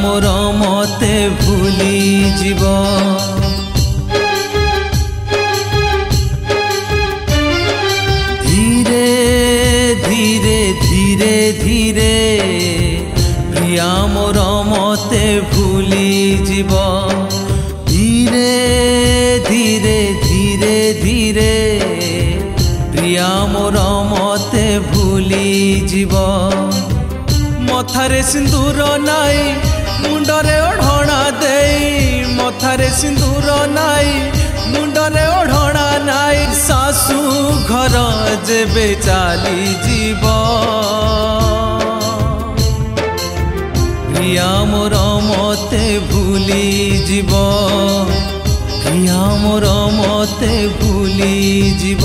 मोर मते भूली जीव धीरे धीरे धीरे धीरे प्रिया मोर मते भूली जीव धीरे धीरे धीरे धीरे प्रिया मोर मते भूली जीव मथारे सिंदूर नाई मुंडरे ओढ़णा दे मथारे सिंदूर नाई मुंडरे ओढ़णा नाई सासू घर जेबे चाली जीव प्रिया मोर मते भूली जीव प्रिया मोर मते भूली जीव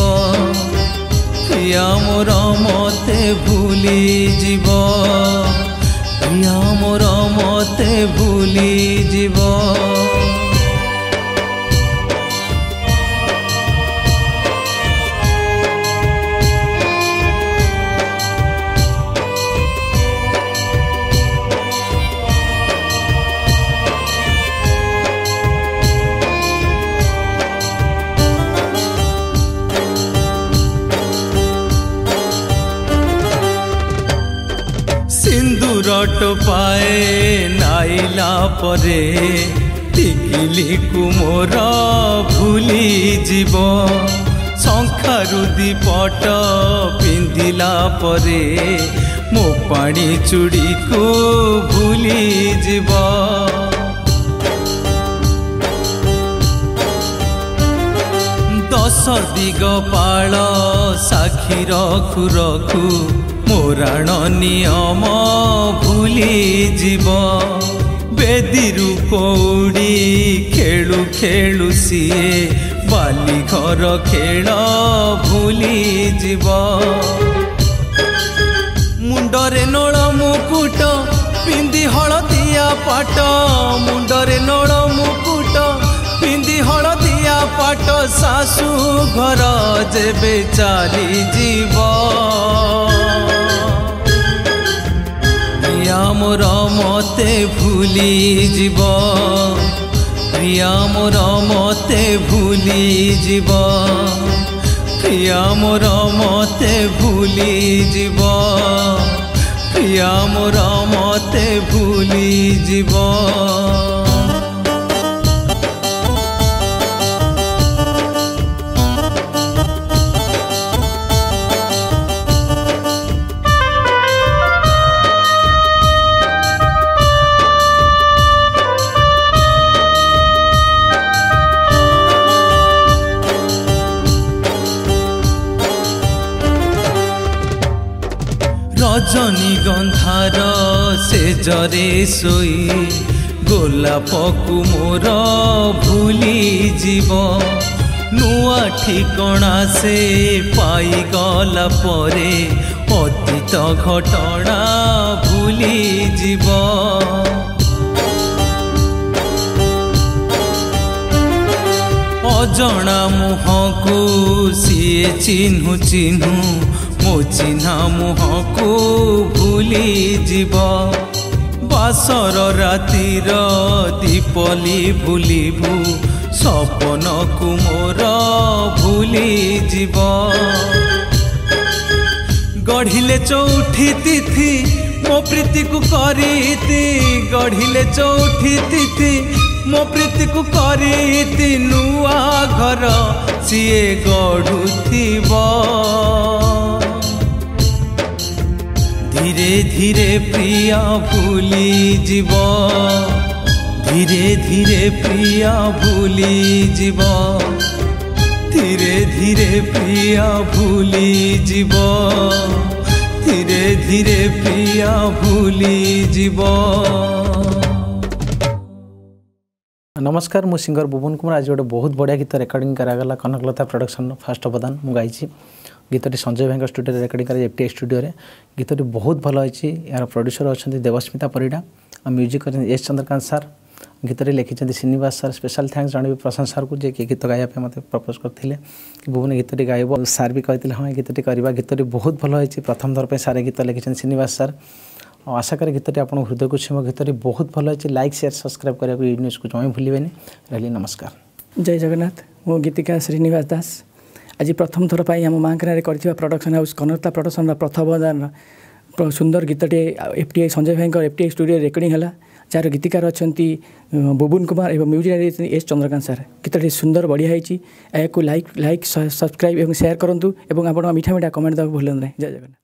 प्रिया मोर मते भूली जीव प्रिया मोर मते भूली जीव सिंदूर टोपाए नाइला परे टिकिली कुमोर भूली जीव शंखारु दीपट पिंधिला परे मो पानी चूड़ी को भूली जीव दश दिगपाल साक्षी रखु रखु मोराण नियम भूली जीव बेदी कौड़ी खेलु खेलु सीए बाली घर खेल भूली जीव मुंडरे नोल मुकुट पिंदी हलदिया पाट मुंडरे नोल मुकुट पिंदी हलदिया पाट सासू घर जेबे चाली जीव प्रिया मोर मते भूली जीव प्रिया मोर मते भूली जीव प्रिया मोर मते भूली जीव प्रिया मोर मते भूली जीव रजनी गंधार से जरे सोई गोलाप मोर भूली जीव नुआ ठिकणा से पाई गला परे अतीत घटना भूली जीव अजना मुह को सीए चिन्हु चिन्हु मो चिन्हा मुह को भूली जीव बासर रातिर दीपली भूलिबू सपन को मोर भूली जीव गढ़िले चौठी तिथि मो प्रीति को करीति गढ़िले चौठी तिथि मो प्रीति को करीति नुआ घर सीए गढ़ुथिब धीरे धीरे प्रिया भूली जीव धीरे धीरे प्रिया भूली जीव धीरे धीरे प्रिया भूली जीव धीरे धीरे प्रिया भूली जीव। नमस्कार मु सिंगर भुवन कुमार आज गोटे बहुत बढ़िया गीत रेकर्डिंग करागला कनकलता प्रोडक्शन फास्ट अवदान मु गाई गीतटी संजय भाई स्टूडियो रेकर्डिंग कर एफटीआई स्टूडियो रे गीतटी बहुत भल होती यार प्रोड्यूसर अच्छा देवस्मिता परिडा और म्यूजिक कर एस चंद्रकांत सार गीतटी लिखिं श्रीनिवास सार स्पेशल थैंक्स जन प्रशांत सार को जे गीत गाइबा मत प्रपोज करते भुवन गीतटी गाइब सार भी कहते हाँ गीतटी करवा गीतटी बहुत भल होती प्रथम थर पर सारे गीत लिखिं श्रीनिवास सार आशा करे गीतटी आप हृदय को छुँब गीतटी बहुत भल अच्छे लाइक शेयर सब्सक्राइब करने को न्यूज़ को जमा भूलें रही नमस्कार जय जगन्नाथ मो गीतिका श्रीनिवास दास आज प्रथम थर पर आम मांकरा कर प्रोडक्शन हाउस कनकलता प्रोडक्शन प्रथम सुंदर गीतटे एफटीआई संजय भाई एफटीआई स्टूडियो रेकर्डिंग है जार गीतिकार अच्छा बुबुन कुमार और म्यूजिक एस चंद्रकांत सार गीतटी सुंदर बढ़िया होती लाइक सब्सक्राइब और शेयर करूँ और आप मीठा मीठा कमेंट देवा भूलु ना जय जगन्नाथ।